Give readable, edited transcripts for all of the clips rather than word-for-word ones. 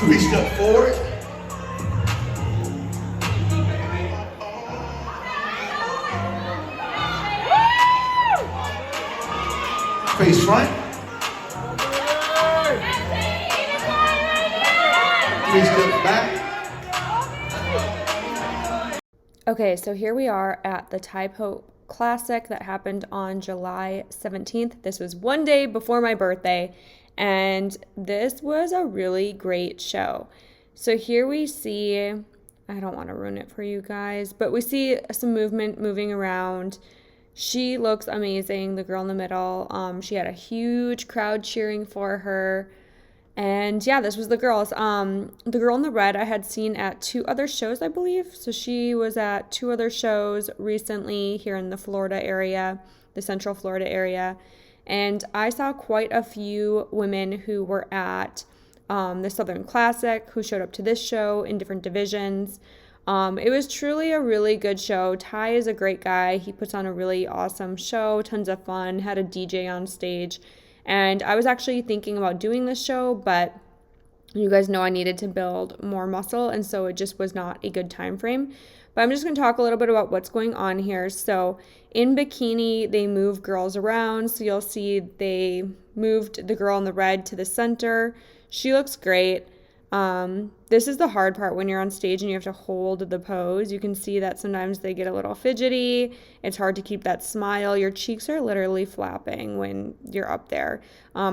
3 step forward. Face front. 3 steps back. Okay, so here we are at the Taipo Classic that happened on July 17th. This was one day before my birthday, and this was a really great show. So here we see, I don't want to ruin it for you guys, but we see some movement moving around. She looks amazing, the girl in the middle. She had a huge crowd cheering for her. And yeah, this was the girls. The girl in the red I had seen at 2 other shows, I believe. So she was at 2 other shows recently here in the Florida area, the Central Florida area. And I saw quite a few women who were at the Southern Classic who showed up to this show in different divisions. It was truly a really good show. Ty is a great guy. He puts on a really awesome show, tons of fun, had a DJ on stage. And I was actually thinking about doing this show, but you guys know I needed to build more muscle, and so it just was not a good time frame. But I'm just going to talk a little bit about what's going on here. So in Bikini, they move girls around. So you'll see they moved the girl in the red to the center. She looks great. This is the hard part when you're on stage and you have to hold the pose. You can see that sometimes they get a little fidgety. It's hard to keep that smile. Your cheeks are literally flapping when you're up there.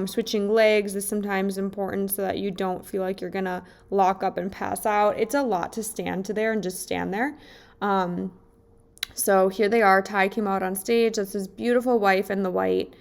Switching legs is sometimes important so that you don't feel like you're gonna lock up and pass out. It's a lot to stand to there and just stand there. So here they are. Ty came out on stage. That's his beautiful wife in the white.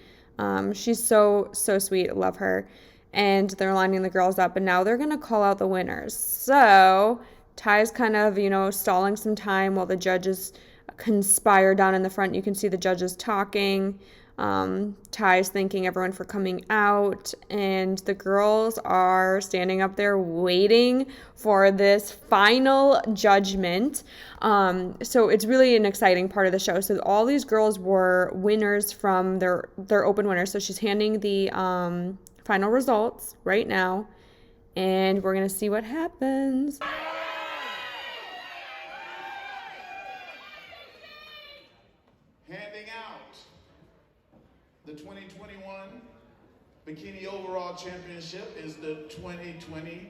She's so sweet. I love her. And they're lining the girls up, and now they're going to call out the winners. So Ty's kind of, stalling some time while the judges conspire down in the front. You can see the judges talking. Ty's thanking everyone for coming out, and the girls are standing up there waiting for this final judgment. So it's really an exciting part of the show. So all these girls were winners from their open winners. So she's handing the final results right now, and we're gonna see what happens. Handing out the 2021 Bikini Overall Championship is the 2020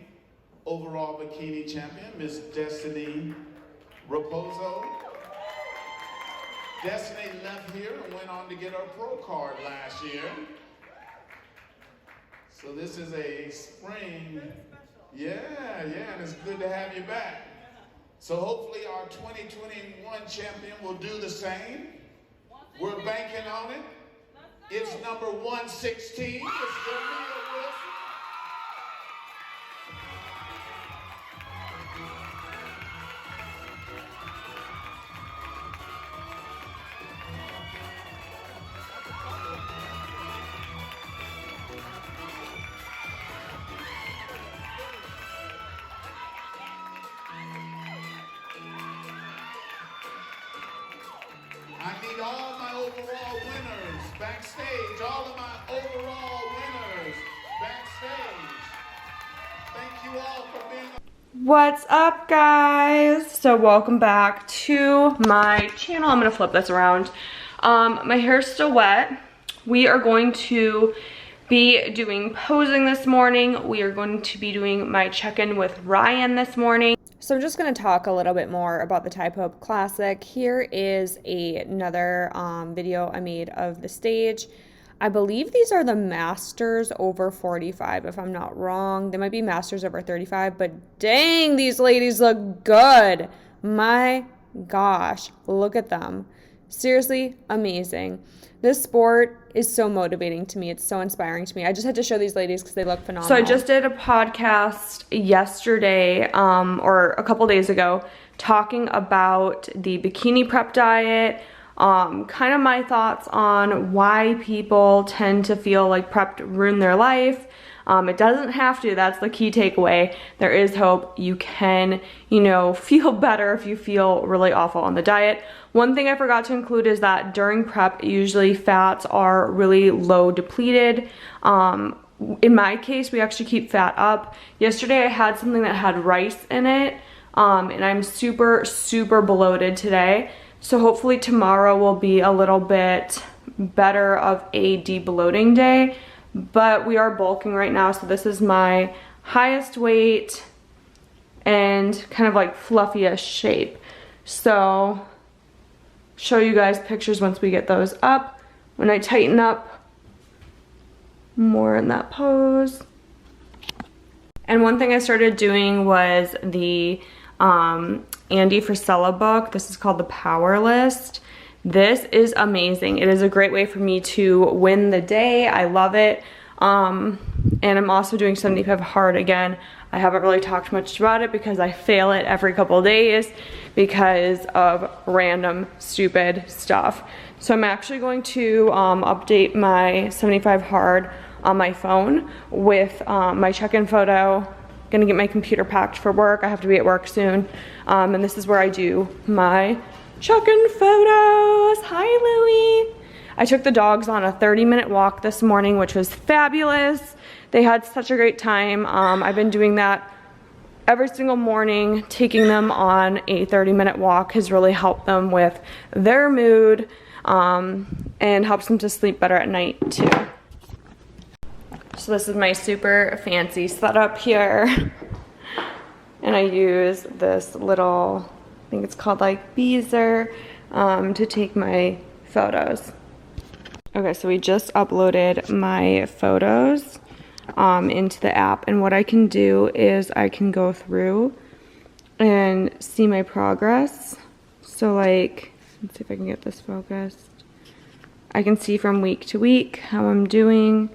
Overall Bikini Champion, Miss Destiny Raposo. Destiny left here and went on to get her pro card last year. So this is a spring, yeah, and it's good to have you back. So hopefully our 2021 champion will do the same. We're banking on it. It's number 116, it's Celia. I need all my overall winners backstage. All of my overall winners backstage. Thank you all for being. What's up, guys? So welcome back to my channel. I'm gonna flip this around. My hair's still wet. We are going to be doing posing this morning. We are going to be doing my check-in with Ryan this morning. So I'm just going to talk a little bit more about the Taipo Classic. Here is another video I made of the stage. I believe these are the Masters over 45, if I'm not wrong. They might be Masters over 35, but dang, these ladies look good. My gosh, look at them. Seriously, amazing. This sport is so motivating to me. It's so inspiring to me. I just had to show these ladies because they look phenomenal. So I just did a podcast yesterday, or a couple days ago, talking about the bikini prep diet, kind of my thoughts on why people tend to feel like prep ruined their life. It doesn't have to. That's the key takeaway. There is hope. You can, feel better if you feel really awful on the diet. One thing I forgot to include is that during prep, usually fats are really low depleted. in my case, we actually keep fat up. Yesterday I had something that had rice in it, and I'm super, super bloated today. So hopefully tomorrow will be a little bit better of a de-bloating day, but we are bulking right now. So this is my highest weight and kind of like fluffiest shape. So show you guys pictures once we get those up. When I tighten up more in that pose. And one thing I started doing was the Andy Frisella book. This is called The Power List. This is amazing. It is a great way for me to win the day. I love it. And I'm also doing 75 hard again. I haven't really talked much about it because I fail it every couple of days because of random stupid stuff. So I'm actually going to update my 75 hard on my phone with my check-in photo. Gonna get my computer packed for work. I have to be at work soon. And this is where I do my check-in photos. Hi, Louie. I took the dogs on a 30-minute walk this morning, which was fabulous. They had such a great time. I've been doing that every single morning. Taking them on a 30-minute walk has really helped them with their mood and helps them to sleep better at night too. So this is my super fancy setup here. And I use this little, I think it's called like Beezer, to take my photos. Okay, so we just uploaded my photos into the app, and what I can do is I can go through and see my progress. So like, let's see if I can get this focused. I can see from week to week how I'm doing.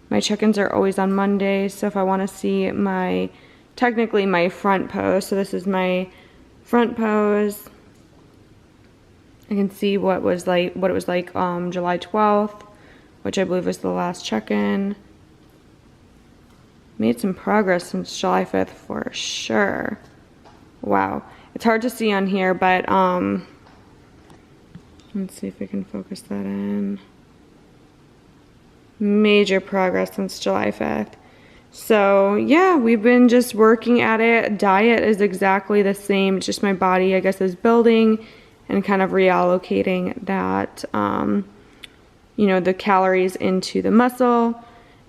My check-ins are always on Monday, so if I want to see my, technically my front pose, so this is my front pose. I can see what it was like July 12th, which I believe was the last check-in. Made some progress since July 5th for sure. Wow. It's hard to see on here, but let's see if I can focus that in. Major progress since July 5th. So yeah, we've been just working at it. Diet is exactly the same. It's just my body, I guess, is building and kind of reallocating that, you know, the calories into the muscle,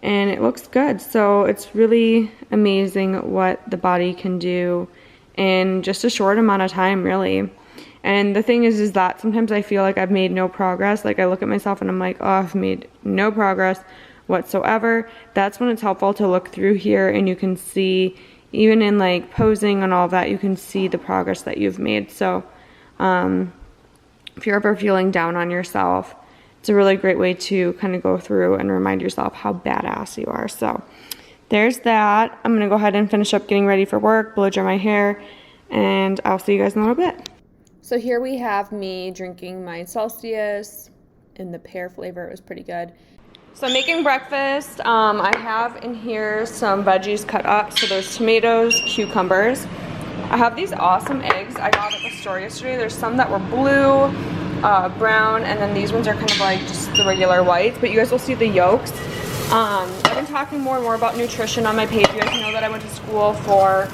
and it looks good. So it's really amazing what the body can do in just a short amount of time, really. And the thing is that sometimes I feel like I've made no progress. Like I look at myself and I'm like, oh, I've made no progress whatsoever. That's when it's helpful to look through here and you can see, even in like posing and all of that, you can see the progress that you've made. So if you're ever feeling down on yourself, it's a really great way to kind of go through and remind yourself how badass you are. So there's that. I'm gonna go ahead and finish up getting ready for work, blow dry my hair, and I'll see you guys in a little bit. So here we have me drinking my Celsius in the pear flavor. It was pretty good. So I'm making breakfast. I have in here some veggies cut up. So there's tomatoes, cucumbers. I have these awesome eggs I got at the store yesterday. There's some that were blue, brown, and then these ones are kind of like just the regular whites, but you guys will see the yolks. I've been talking more and more about nutrition on my page. You guys know that I went to school for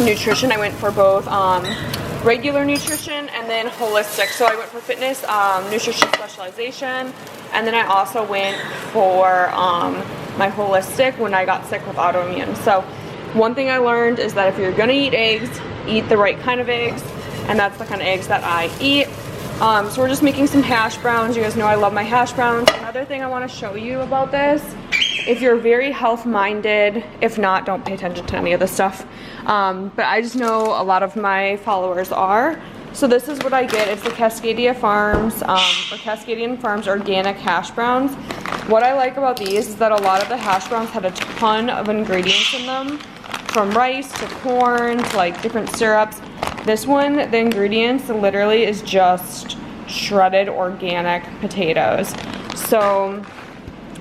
nutrition. I went for both regular nutrition and then holistic. So I went for fitness, nutrition specialization, and then I also went for my holistic when I got sick with autoimmune. So one thing I learned is that if you're gonna eat eggs, eat the right kind of eggs, and that's the kind of eggs that I eat. So we're just making some hash browns. You guys know I love my hash browns. Another thing I want to show you about this, if you're very health-minded, if not, don't pay attention to any of this stuff. But I just know a lot of my followers are. So this is what I get. It's the Cascadia Farms, or Cascadian Farms organic hash browns. What I like about these is that a lot of the hash browns had a ton of ingredients in them, from rice to corn to like different syrups. This one, the ingredients literally is just shredded organic potatoes. So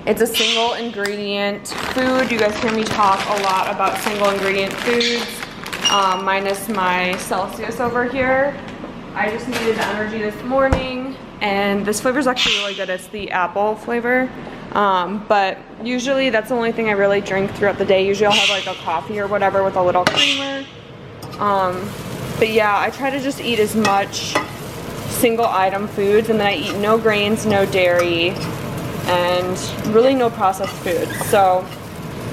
it's a single ingredient food. You guys hear me talk a lot about single ingredient foods, minus my Celsius over here. I just needed the energy this morning, and this flavor is actually really good. It's the apple flavor, but usually that's the only thing I really drink throughout the day. Usually I'll have like a coffee or whatever with a little creamer. But yeah, I try to just eat as much single item foods, and then I eat no grains, no dairy, and really no processed foods. So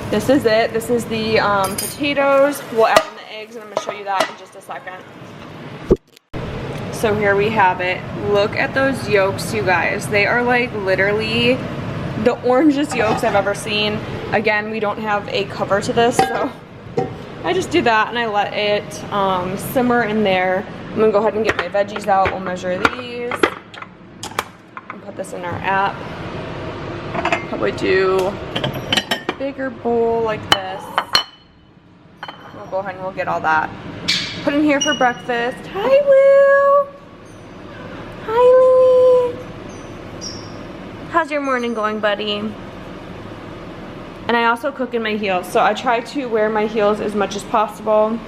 this is it. This is the potatoes. We'll add in the eggs, and I'm gonna show you that in just a second. So here we have it. Look at those yolks, you guys. They are like literally the orangest yolks I've ever seen. Again, we don't have a cover to this, so I just do that and I let it simmer in there. I'm gonna go ahead and get my veggies out. We'll measure these and put this in our app. Probably do a bigger bowl like this. We'll go ahead and we'll get all that put in here for breakfast. Hi, Woo! Hi, Louie! How's your morning going, buddy? And I also cook in my heels, so I try to wear my heels as much as possible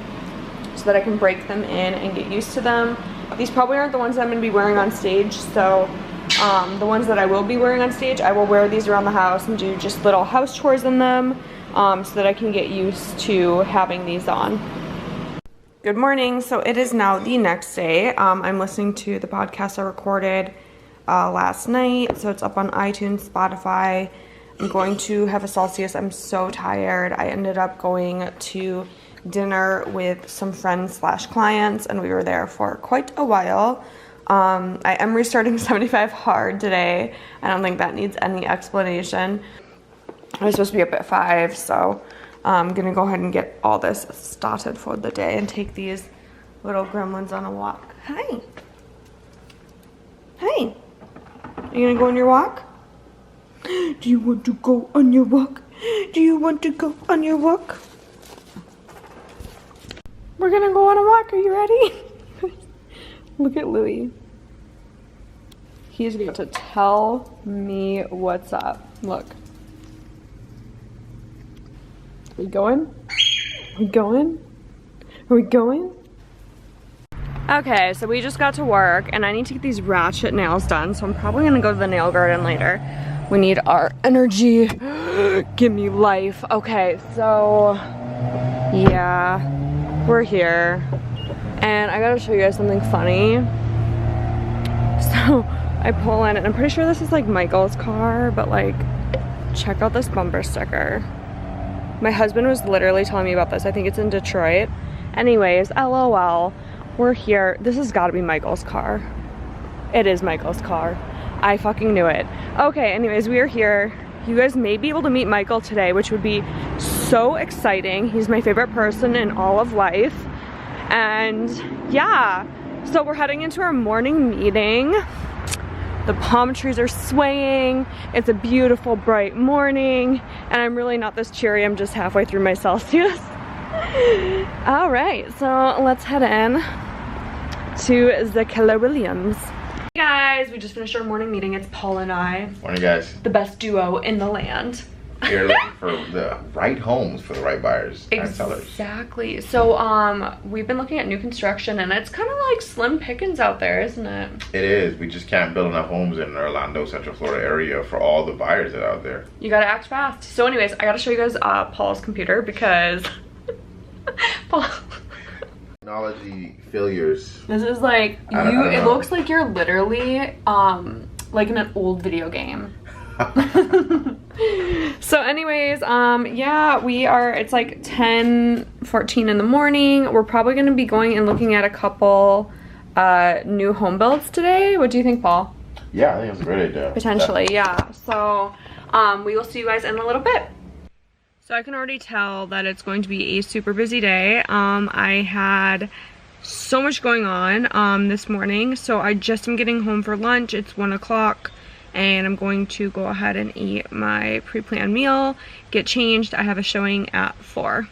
so that I can break them in and get used to them. These probably aren't the ones that I'm going to be wearing on stage, so the ones that I will be wearing on stage, I will wear these around the house and do just little house chores in them so that I can get used to having these on. Good morning. So it is now the next day. I'm listening to the podcast I recorded last night, so it's up on iTunes, Spotify. I'm going to have a Celsius. I'm so tired. I ended up going to dinner with some friends / clients, and we were there for quite a while. I am restarting 75 hard today. I don't think that needs any explanation. I was supposed to be up at 5, so I'm gonna go ahead and get all this started for the day and take these little gremlins on a walk. Hi. Hi. Are you gonna go on your walk? Do you want to go on your walk? Do you want to go on your walk? We're gonna go on a walk. Are you ready? Look at Louie. He's about to tell me what's up. Look. Are we going? Are we going? Are we going? Okay, so we just got to work and I need to get these ratchet nails done, so I'm probably gonna go to the nail garden later. We need our energy. Give me life. Okay, so yeah, we're here. And I gotta show you guys something funny. So I pull in and I'm pretty sure this is like Michael's car, but like, check out this bumper sticker. My husband was literally telling me about this. I think it's in Detroit. Anyways, LOL, we're here. This has gotta be Michael's car. It is Michael's car. I fucking knew it. Okay, anyways, we are here. You guys may be able to meet Michael today, which would be so exciting. He's my favorite person in all of life. And yeah, so we're heading into our morning meeting. The palm trees are swaying. It's a beautiful, bright morning. And I'm really not this cheery. I'm just halfway through my Celsius. All right, so let's head in to the Keller Williams. Hey guys, we just finished our morning meeting. It's Paul and I. Morning, guys. The best duo in the land. You're looking for the right homes for the right buyers and sellers. Exactly. So we've been looking at new construction and it's kind of like slim pickings out there, isn't it? It is. We just can't build enough homes in Orlando, Central Florida area for all the buyers that are out there. You gotta act fast. So anyways, I gotta show you guys Paul's computer because Paul. Technology failures. This is like it looks like you're literally like in an old video game. So anyways, yeah, it's like 10:14 in the morning. We're probably gonna be going and looking at a couple new home builds today. What do you think, Paul? Yeah, I think it's a great idea. Potentially, yeah. So we will see you guys in a little bit. So I can already tell that it's going to be a super busy day. I had so much going on this morning, so I just am getting home for lunch. It's 1 o'clock. And I'm going to go ahead and eat my pre-planned meal, get changed. I have a showing at 4.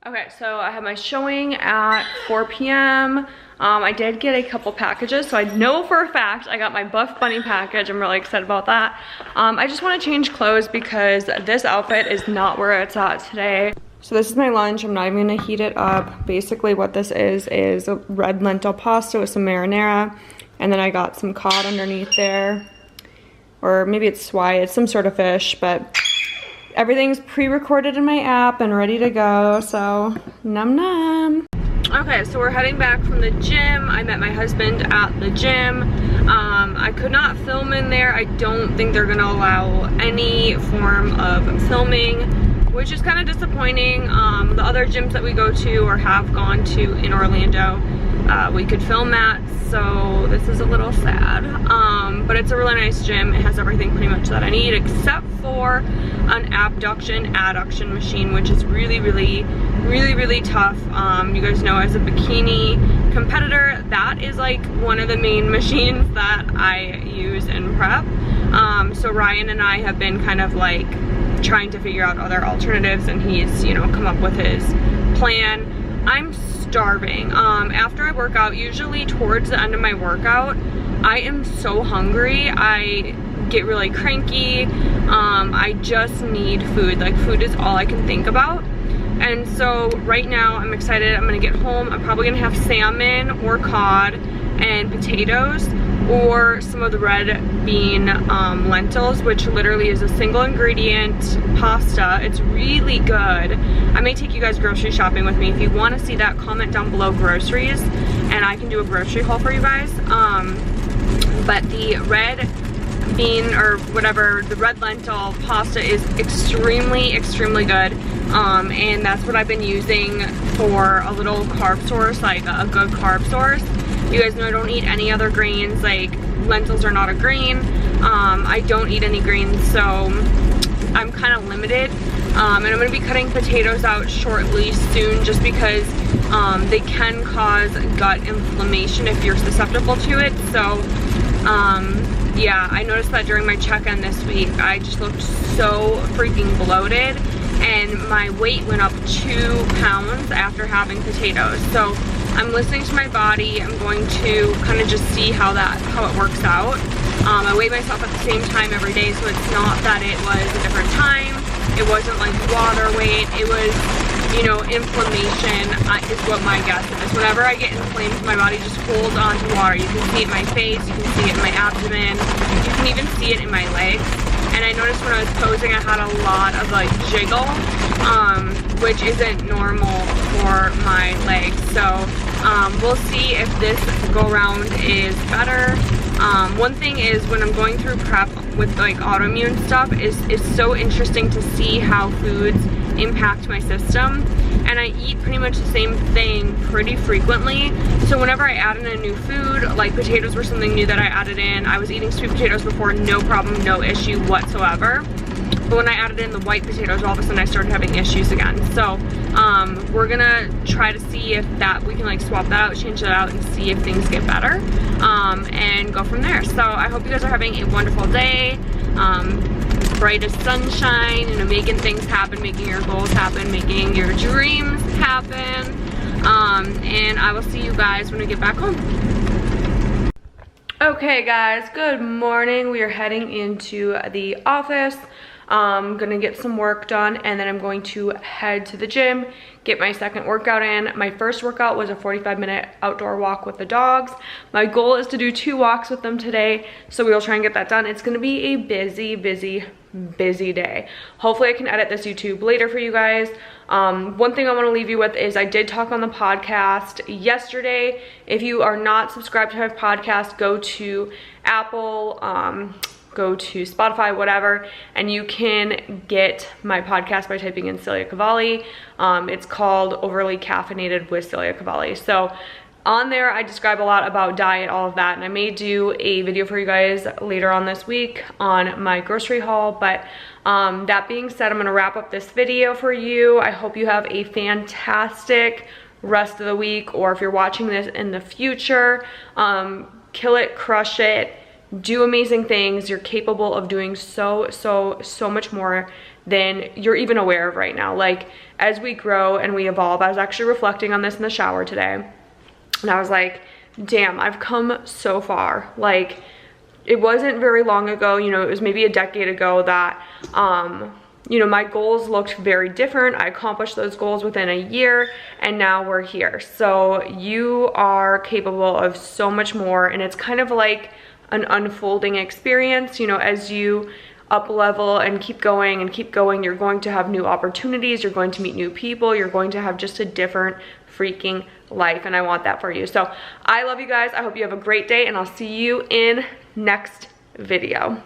Okay, so I have my showing at 4 p.m. I did get a couple packages, so I know for a fact I got my Buff Bunny package. I'm really excited about that. I just want to change clothes because this outfit is not where it's at today. So this is my lunch. I'm not even gonna heat it up. Basically what this is a red lentil pasta with some marinara. And then I got some cod underneath there. Or maybe it's swai, it's some sort of fish, but everything's pre-recorded in my app and ready to go, so num num. Okay, so we're heading back from the gym. I met my husband at the gym. I could not film in there. I don't think they're gonna allow any form of filming, which is kind of disappointing. The other gyms that we go to or have gone to in Orlando, we could film at, so this is a little sad. But it's a really nice gym. It has everything pretty much that I need except for an adduction machine, which is really tough. You guys know, as a bikini competitor, that is like one of the main machines that I use in prep. So Ryan and I have been kind of like trying to figure out other alternatives, and he's, you know, come up with his plan. I'm starving. After I work out, usually towards the end of my workout, I am so hungry. I get really cranky. I just need food. Like, food is all I can think about. And so right now I'm excited. I'm gonna get home. I'm probably gonna have salmon or cod and potatoes, or some of the red bean lentils, which literally is a single ingredient pasta. It's really good. I may take you guys grocery shopping with me. If you want to see that, comment down below groceries and I can do a grocery haul for you guys. But the red bean, or whatever, the red lentil pasta is extremely good. And that's what I've been using for a little carb source, like a good carb source. You guys know I don't eat any other grains. Like, lentils are not a grain. I don't eat any greens, so I'm kind of limited. And I'm going to be cutting potatoes out shortly soon, just because they can cause gut inflammation if you're susceptible to it. So yeah, I noticed that during my check-in this week, I just looked so freaking bloated, and my weight went up 2 pounds after having potatoes. So I'm listening to my body. I'm going to kind of just see how it works out. I weigh myself at the same time every day, so it's not that it was a different time. It wasn't like water weight. It was, you know, inflammation is what my guess is. Whenever I get inflamed, my body just holds on to water. You can see it in my face. You can see it in my abdomen. You can even see it in my legs. And I noticed when I was posing, I had a lot of like jiggle, which isn't normal for my legs. So we'll see if this go round is better. One thing is, when I'm going through prep with like autoimmune stuff, it's so interesting to see how foods impact my system. And I eat pretty much the same thing pretty frequently. So whenever I add in a new food, like potatoes were something new that I added in. I was eating sweet potatoes before, no problem, no issue whatsoever. But when I added in the white potatoes, all of a sudden I started having issues again. So we're gonna try to see if we can like swap that out, change that out, and see if things get better, and go from there. So I hope you guys are having a wonderful day. Bright as sunshine, you know, making things happen, making your goals happen, making your dreams happen. And I will see you guys when we get back home. Okay guys, good morning. We are heading into the office. I'm gonna get some work done, and then I'm going to head to the gym, get my second workout in. My first workout was a 45-minute outdoor walk with the dogs. My goal is to do 2 walks with them today, so we'll try and get that done. It's gonna be a busy day. Hopefully I can edit this YouTube later for you guys. One thing I want to leave you with is I did talk on the podcast yesterday. If you are not subscribed to my podcast, go to Apple, go to Spotify, whatever, and you can get my podcast by typing in Celia Cavalli. It's called Overly Caffeinated with Celia Cavalli. So on there, I describe a lot about diet, all of that, and I may do a video for you guys later on this week on my grocery haul. But that being said, I'm gonna wrap up this video for you. I hope you have a fantastic rest of the week, or if you're watching this in the future, kill it, crush it, do amazing things. You're capable of doing so much more than you're even aware of right now. Like, as we grow and we evolve, I was actually reflecting on this in the shower today, and I was like, damn, I've come so far. Like, it wasn't very long ago, you know, it was maybe a decade ago that you know, my goals looked very different. I accomplished those goals within a year, and now we're here. So you are capable of so much more, and it's kind of like an unfolding experience. You know, as you up level and keep going, you're going to have new opportunities, you're going to meet new people, you're going to have just a different freaking life, and I want that for you. So I love you guys. I hope you have a great day, and I'll see you in next video.